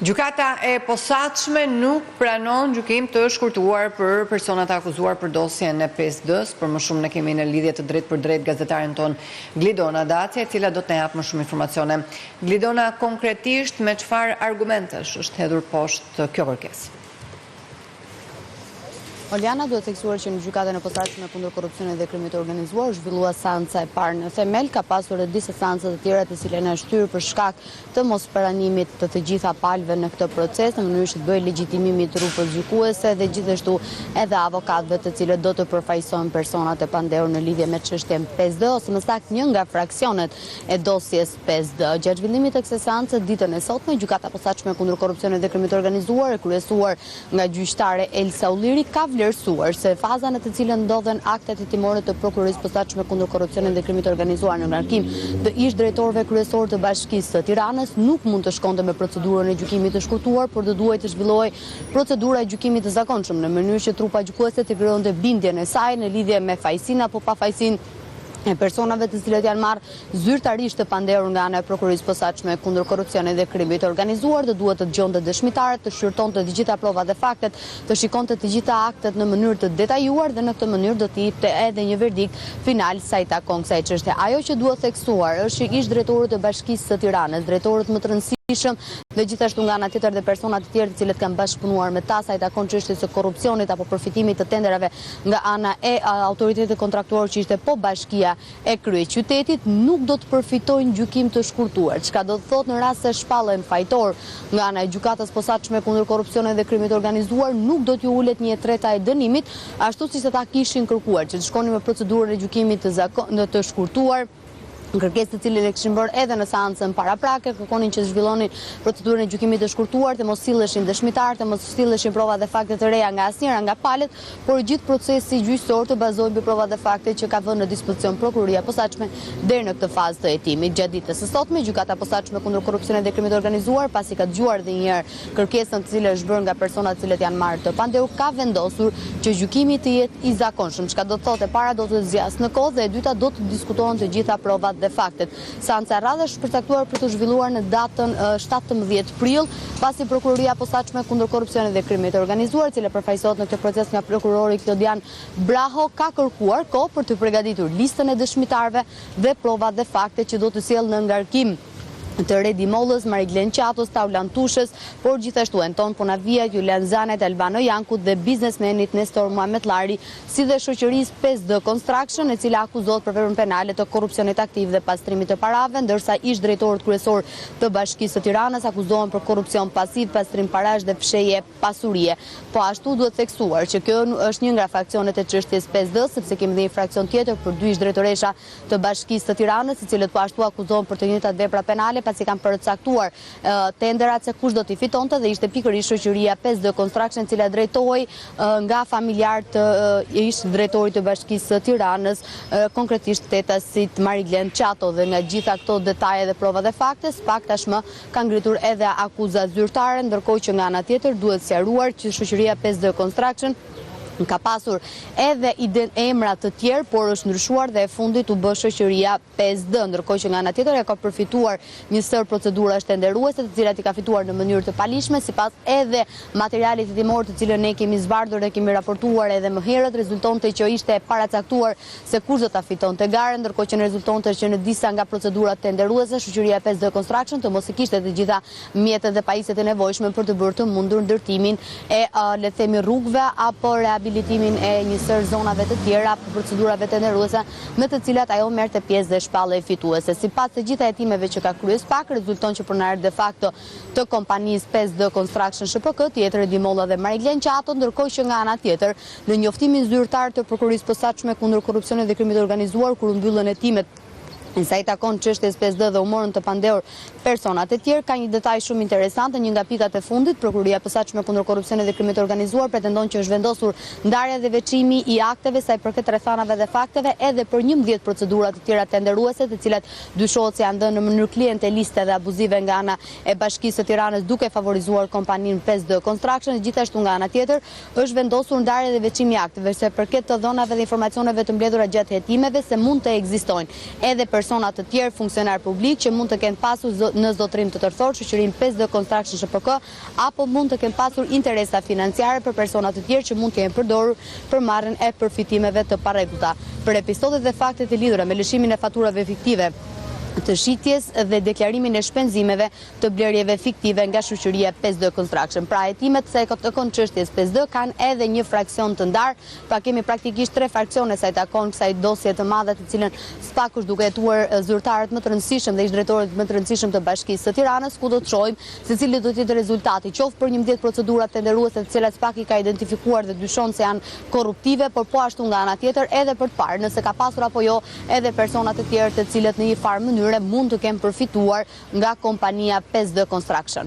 Gjykata e posaçme nuk pranon gjykim të shkurtuar për personat akuzuar për dosjen e 5D-s, për më shumë ne kemi në lidhje të drejt për drejt gazetaren ton Glidona Dacia, e cila do të na jap më shumë informacione. Glidona, konkretisht me çfarë argumentesh është hedhur poshtë kjo kërkesë? Oliana, duhet theksuar që në gjykatën e posaçme kundër korrupsionit dhe krimit të organizuar zhvillua seanca e parë në themel, ka pasur edhe disa seanca të tjera të cilën e shtyrë për shkak të mospranimit të gjitha palëve në këtë proces, në mënyrë që të bëjë legjitimimi të rrugës gjykuese dhe gjithashtu edhe avokatëve të cilët do të përfaqësojnë personat e pandehur në lidhje me çështjen 5D ose më saktë një nga fraksionet e dosjes 5D. Gjatë zhvillimit të kësaj seance ditën e sotme, gjykata e posaçme kundër korrupsionit dhe krimit të organizuar, e kryesuar nga gjyqtare Elsa Ulliri, ka vlerësuar se faza në të cilën ndodhen aktet hetimore të prokurorisë posaçme kundër korrupsionit dhe krimit të organizuar në ngarkim të ish drejtorëve kryesor të Bashkisë së Tiranës nuk mund të shkonte me procedurën e gjykimit të shkurtuar, por do duhej të zhvillohej procedura e gjykimit të zakonshëm në mënyrë që trupa gjykuese të krijonte bindjen e saj në lidhje me fajsinë apo pafajsinë e personave të cilët janë marrë zyrtarisht të pandehur nga ana e prokurorisë posaçme kundër korrupsionit dhe krimit të organizuar, do duhet të dëgjonte dëshmitarët, të shqyrtonte të gjitha provat dhe faktet, të shikonte të gjitha aktet në mënyrë të detajuar dhe në këtë mënyrë do të jepte edhe një verdikt final sa i takon kësaj çështje. Ajo që duhet theksuar është që ish drejtorët e Bashkisë së Tiranës, drejtorët më të rëndësishëm dhe gjithashtu nga ana tjetër dhe personat të tjerë të cilët kanë bashkëpunuar me ta sa i takon çështjes së korrupsionit apo përfitimit të tenderave nga ana e autoritetit kontraktuar që ishte po Bashkia e kryeqytetit, nuk do të përfitojnë gjykim të shkurtuar, çka do të thotë në rast se shpallen fajtor nga ana e gjykatës posaçme kundër korrupsionit dhe krimit të organizuar, nuk do t'ju ulet një treta e dënimit, ashtu siç ata kishin kërkuar, që të shkonin me procedurën e gjykimit të shkurtuar. Në kërkesë të cilën e kishin bërë edhe në seancën paraprake, kërkonin që zhvillonin procedurën e gjykimit të shkurtuar, të mos silleshin dëshmitarë, të mos silleshin prova dhe fakte të reja nga asnjëra nga palët, por gjithë procesi gjyqësor të bazohej mbi prova dhe fakte që ka vënë në dispozicion prokuroria posaçme deri në këtë fazë të hetimit. Gjatë ditës së sotme, gjykata posaçme kundër korrupsionit dhe krimit të organizuar, pasi ka dëgjuar edhe një herë kërkesën të cilën është bërë nga personat të cilët janë marrë të pandehur, ka vendosur që gjykimi të jetë i zakonshëm, çka do të thotë e para do të zgjasë në kohë dhe e dyta do të diskutohen të gjitha provat dhe faktet. Seanca e radhës është përcaktuar për të zhvilluar në datën 17 prill, pasi prokuroria posaçme kundër korrupsionit dhe krimit të organizuar, e cila përfaqësohet në këtë proces nga prokurori Klodian Braho, ka kërkuar kohë për të përgatitur listën e dëshmitarëve dhe provat dhe faktet që do të sjellë në ngarkim të Redi Mollës, Mariglen Qatos, Taulan Tushës, por gjithashtu Anton Ponavia, Julian Zanet, Albano Jankut dhe biznesmenit Nestor Muhametllari, si dhe shoqërisë 5D Construction, e cila akuzohet për veprën penale të korrupsionit aktiv dhe pastrimit të parave, ndërsa ish drejtorët kryesor të Bashkisë së Tiranës akuzohen për korrupsion pasiv, pastrim parash dhe fshehje pasurie. Po ashtu duhet theksuar që kjo është një nga fraksionet e çështjes 5D, sepse kemi dhe një fraksion tjetër për dy ish drejtoresha të Bashkisë së Tiranës, i cilët po ashtu akuzohen për të njëjtat vepra penale, pasi kanë përcaktuar tenderat se kush do t'i fitonte dhe ishte pikërisht shoqëria 5D Construction, e cila drejtohej nga familjar të ish drejtorit të Bashkisë së Tiranës, konkretisht tetasit Mariglen Qato, dhe nga gjitha këto detaje dhe prova dhe fakte, pak tashmë kanë ngritur edhe akuza zyrtare, ndërkohë që nga ana tjetër duhet sqaruar që shoqëria 5D Construction ka pasur edhe emra të tjerë, por është ndryshuar dhe e fundit u bë shoqëria 5D, ndërkohë që nga ana tjetër ka përfituar një sër procedurash tenderuese, të cilat i ka fituar në mënyrë të palishme, sipas edhe materialit hetimor të cilën ne kemi zbardhur dhe kemi raportuar edhe më herët, rezultonte që ishte paracaktuar se kush do ta fitonte garën, ndërkohë që rezultonte që në disa nga procedurat tenderuese shoqëria 5D Construction të mos e kishte të gjitha mjetet dhe pajisjet e nevojshme për të bërë të mundur ndërtimin e le të themi rrugëve apo rehabilitimin e një sër zonave të tjera për procedurave tenderuese në të cilat ajo merrte pjesë dhe shpallej fituese. Sipas të gjitha hetimeve që ka kryer SPAK, rezulton që pronarët de facto të kompanisë 5D Construction SHPK, tjetër Redi Molla dhe Mariglen Qato, ndërkohë që nga ana tjetër, në njoftimin zyrtar të prokurorisë posaçme kundër korrupsionit dhe krimit të organizuar, kur u mbyllën hetimet sa i takon çështjes 5D dhe u morën të pandehur personat e tjerë, ka një detaj shumë interesant, një nga pikat e fundit. Prokuroria posaçme kundër korrupsionit dhe krimit të organizuar pretendon që është vendosur ndarja dhe veçimi i akteve sa i përket rrethanave dhe fakteve edhe për 11 procedura të tjera tenderuese, të cilat dyshohet se janë dhënë në mënyrë klienteliste dhe abuzive nga ana e Bashkisë së Tiranës, duke favorizuar kompaninë 5D Construction. Gjithashtu nga ana tjetër është vendosur ndarja dhe veçimi i akteve sa i përket të dhënave dhe informacioneve të mbledhura gjatë hetimeve, se mund të ekzistojnë edhe persona të tjerë funksionar publik që mund të kenë pasur në zotërim të tërthor shoqërinë 5D Construction SPK, apo mund të kenë pasur interesa financiare për persona të tjerë që mund të jenë përdorur për marrjen e përfitimeve të parregullta. Për episodet dhe faktet e lidhura me lëshimin e faturave fiktive të shitjes dhe deklarimin e shpenzimeve të blerjeve fiktive nga shoqëria 5D Construction. Pra hetimet se takon çështjes 5D kanë edhe një fraksion të ndarë, pra kemi praktikisht 3 fraksione sa i takon kësaj dosje të madhe të cilën SPAK është duke hetuar zyrtarët më të rëndësishëm dhe ish-drejtorët më të rëndësishëm të Bashkisë së Tiranës, ku do të shohim se cili do të jetë rezultati, qoftë për 11 procedurat tenderuese të cilat SPAK i ka identifikuar dhe dyshon se janë korruptive, por po ashtu nga ana tjetër edhe për të parë nëse ka pasur apo jo edhe persona të tjerë të cilët në një farë mënyrë mund të kenë përfituar nga kompania 5D Construction.